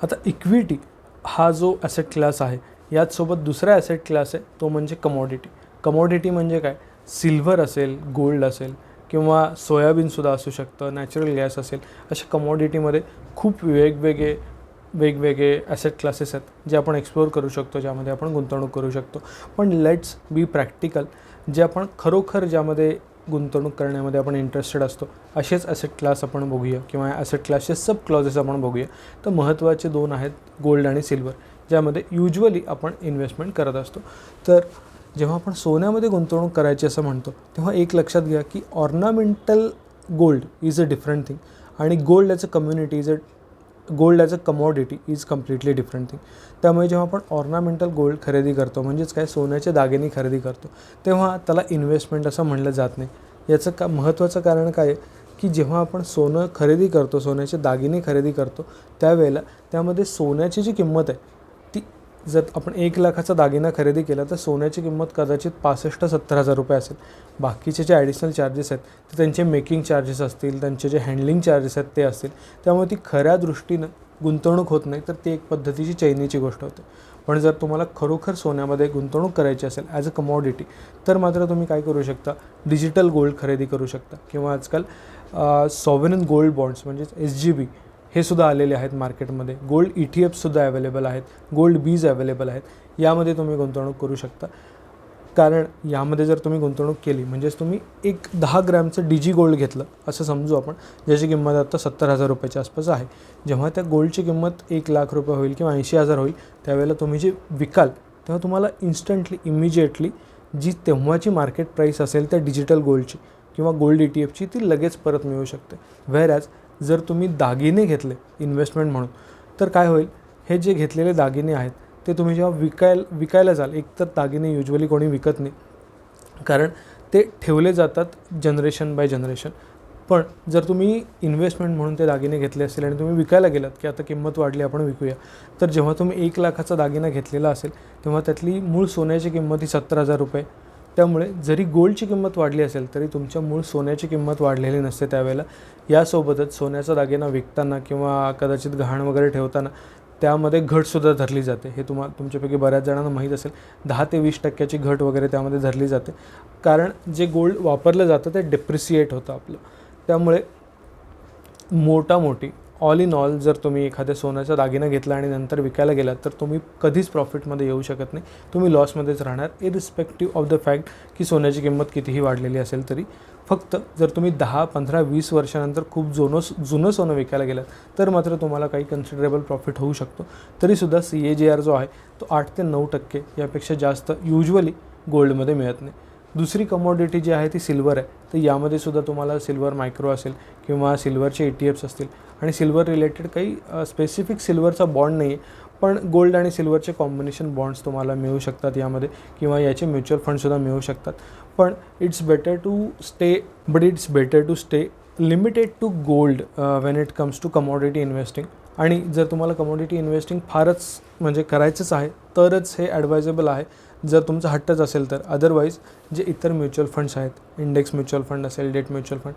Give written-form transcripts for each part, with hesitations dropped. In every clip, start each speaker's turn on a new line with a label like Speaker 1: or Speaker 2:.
Speaker 1: आता इक्विटी हा जो ॲसेट क्लास आहे, याचसोबत दुसरा ॲसेट क्लास आहे तो म्हणजे कमॉडिटी. कमॉडिटी म्हणजे काय, सिल्व्हर असेल, गोल्ड असेल किंवा सोयाबीनसुद्धा असू शकतं, नॅचरल गॅस असेल. अशा कमॉडिटीमध्ये खूप वेगवेगळे ॲसेट क्लासेस आहेत जे आपण एक्सप्लोअर करू शकतो, ज्यामध्ये आपण गुंतवणूक करू शकतो. पण लेट्स बी प्रॅक्टिकल, जे आपण खरोखर ज्यामध्ये गुंतवणूक करण्यामध्ये आपण इंटरेस्टेड असतो असेच ॲसेट क्लास आपण बघूया किंवा ॲसेट क्लासचे सब क्लॉजेस आपण बघूया. तर महत्त्वाचे दोन आहेत गोल्ड आणि सिल्वर, ज्यामध्ये युजली आपण इन्व्हेस्टमेंट करत असतो. तर जेव्हा आपण सोन्यामध्ये गुंतवणूक करायची असं म्हणतो, तेव्हा एक लक्षात घ्या की ornamental gold is a different thing आणि gold as a commodity is completely different thing. त्यामुळे जेव्हा आपण ऑर्नामेंटल गोल्ड खरेदी करतो, म्हणजेच काय, सोन्याचे दागिने खरेदी करतो, तेव्हा त्याला इन्व्हेस्टमेंट असं म्हणलं जात नाही. याचं महत्त्वाचं कारण काय आहे की जेव्हा आपण सोनं खरेदी करतो, सोन्याचे दागिने खरेदी करतो, त्यावेळेला त्यामध्ये सोन्याची जी किंमत आहे ती, जर आपण 1 लाखाचा दागिना खरेदी केला तर सोन्याची किंमत कदाचित 65-70 हजार रुपये असेल. बाकीचे जे ॲडिशनल चार्जेस आहेत ते त्यांचे मेकिंग चार्जेस असतील, त्यांचे जे हँडलिंग चार्जेस आहेत ते असतील. त्यामुळे ती खऱ्या दृष्टीनं गुंतवणूक होत नाही, तर ती एक पद्धतीची चैनीची गोष्ट होते. पण जर तुम्हाला खरोखर सोन्यामध्ये गुंतवणूक करायची असेल ॲज अ कमॉडिटी, तर मात्र तुम्ही काय करू शकता, डिजिटल गोल्ड खरेदी करू शकता किंवा आजकाल सॉव्हरेन गोल्ड बॉन्ड्स म्हणजेच SGB हे सुद्धा आलेले आहेत मार्केटमध्ये. गोल्ड ETFसुद्धा अवेलेबल आहेत, गोल्ड बीज अवेलेबल आहेत. यामध्ये तुम्ही गुंतवणूक करू शकता. कारण यामध्ये जर तुम्ही गुंतवणूक केली, म्हणजेच तुम्ही एक 10 ग्रॅमचं DG गोल्ड घेतलं असं समजू आपण, ज्याची किंमत आता 70 हजार रुपयाच्या आसपास आहे. जेव्हा त्या गोल्डची किंमत 1 लाख रुपये होईल किंवा 80 हजार होईल, त्यावेळेला तुम्ही जे विकाल तेव्हा तुम्हाला इन्स्टंटली, इमिजिएटली जी तेव्हाची मार्केट प्राईस असेल त्या डिजिटल गोल्डची किंवा गोल्ड ETFची, ती लगेच परत मिळू शकते. व्हेअरॅज जर तुम्ही दागिने घेतले इन्व्हेस्टमेंट म्हणून, तर काय होईल, हे जे घेतलेले दागिने आहेत ते तुम्ही जेव्हा विकायला जाल, एक तर दागिने युजली कोणी विकत नाही, कारण ते ठेवले जातात जनरेशन बाय जनरेशन. पण जर तुम्ही इन्व्हेस्टमेंट म्हणून ते दागिने घेतले असतील आणि तुम्ही विकायला गेलात की आता किंमत वाढली, आपण विकूया, तर जेव्हा तुम्ही 1 लाखाचा दागिना घेतलेला असेल तेव्हा त्यातली मूळ सोन्याची किंमत ही 70 हजार रुपये. त्यामुळे जरी गोल्डची किंमत वाढली असेल तरी तुमच्या मूळ सोन्याची किंमत वाढलेली नसते त्यावेळेला. यासोबतच सोन्याचा दागिना विकताना किंवा कदाचित गहाण वगैरे ठेवताना त्यामध्ये घटसुद्धा धरली जाते. हे तुमच्यापैकी बऱ्याच जणांना माहीत असेल. 10 ते 20% घट वगैरे त्यामध्ये धरली जाते, कारण जे गोल्ड वापरलं जातं ते डेप्रिसिएट होतं आपलं. त्यामुळे मोठी ऑल इन ऑल जर तुम्ही एखाद्या सोन्याचा दागिना घेतला आणि नंतर विकायला गेलात, तर तुम्ही कधीच प्रॉफिटमध्ये येऊ शकत नाही. तुम्ही लॉसमध्येच राहणार, इरिस्पेक्टिव्ह ऑफ द फॅक्ट की सोन्याची किंमत कितीही वाढलेली असेल तरी. फक्त जर तुम्ही 10, 15, 20 वर्षानंतर खूप जुनं सोनं विकायला गेलात, तर मात्र तुम्हाला काही कन्सिडरेबल प्रॉफिट होऊ शकतो. तरीसुद्धा CAGR जो आहे तो 8 ते 9% यापेक्षा जास्त युजली गोल्डमध्ये मिळत नाही. दुसरी कमॉडिटी जी आहे ती सिल्वर आहे. तर यामध्ये सुद्धा तुम्हाला सिल्वर मायक्रो असेल किंवा सिल्वरचे ETFs असतील आणि सिल्वर रिलेटेड काही स्पेसिफिक सिल्वरचा बॉन्ड नाही आहे, पण गोल्ड आणि सिल्वरचे कॉम्बिनेशन बॉन्ड्स तुम्हाला मिळू शकतात यामध्ये, किंवा याचे म्युच्युअल फंडसुद्धा मिळू शकतात. पण it's better to stay limited to gold when it comes to commodity investing. आणि जर तुम्हाला कमॉडिटी इन्व्हेस्टिंग फारच म्हणजे करायचंच आहे तरच हे ॲडवायजेबल आहे, जर तुमचा हट्टच असेल तर. अदरवाईज जे इतर म्युच्युअल फंड्स आहेत, इंडेक्स म्युच्युअल फंड असेल, डेट म्युच्युअल फंड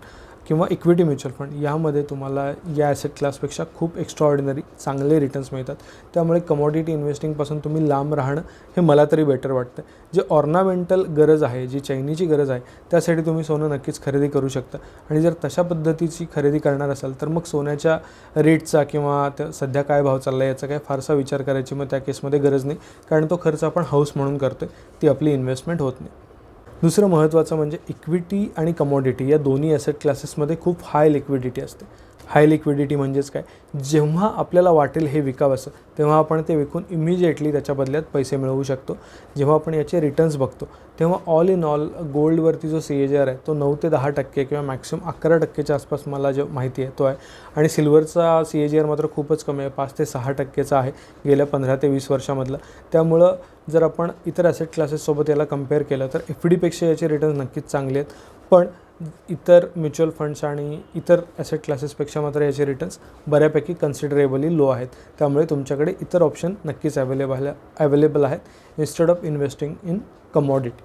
Speaker 1: किंवा इक्विटी म्युच्युअल फंड, यामध्ये तुम्हाला या ॲसेट क्लासपेक्षा खूप एक्स्ट्राऑर्डिनरी चांगले रिटर्न्स मिळतात. त्यामुळे कमॉडिटी इन्व्हेस्टिंगपासून तुम्ही लांब राहणं हे मला तरी बेटर वाटतं. जे ऑर्नामेंटल गरज आहे, जी चैनीची गरज आहे, त्यासाठी तुम्ही सोनं नक्कीच खरेदी करू शकता. आणि जर तशा पद्धतीची खरेदी करणार असाल तर मग सोन्याच्या रेटचा किंवा त्या सध्या काय भाव चालला आहे याचा काय फारसा विचार करायची मग त्या केसमध्ये गरज नाही, कारण तो खर्च आपण हाऊस म्हणून करतो आहे, ती आपली इन्व्हेस्टमेंट होत नाही. दुसरं महत्त्वाचं म्हणजे इक्विटी आणि कमॉडिटी या दोन्ही ॲसेट क्लासेसमध्ये खूप हाय लिक्विडिटी असते. हाय लिक्विडिटी म्हणजेच काय, जेव्हा आपल्याला वाटेल हे विकावंसं तेव्हा आपण ते विकून इमिजिएटली त्याच्या बदल्यात पैसे मिळवू शकतो. जेव्हा आपण याचे रिटर्न्स बघतो तेव्हा ऑल इन ऑल गोल्डवरती जो CAGR आहे तो 9 ते 10% किंवा मॅक्सिमम 11%च्या आसपास मला जो माहिती आहे तो आहे. आणि सिल्वरचा CAGR मात्र खूपच कमी आहे, 5 ते 6%चा आहे गेल्या 15 ते 20 वर्षामधला. त्यामुळं जर आपण इतर ॲसेट क्लासेससोबत याला कम्पेअर केलं तर FDपेक्षा याचे रिटर्न्स नक्कीच चांगले आहेत. पण इतर म्युच्युअल फंड्स आणि इतर ॲसेट क्लासेसपेक्षा मात्र याचे रिटर्न्स बऱ्यापैकी कन्सिडरेबली लो आहेत. त्यामुळे तुमच्याकडे इतर ऑप्शन नक्कीच अवेलेबल आहेत instead of investing in commodity.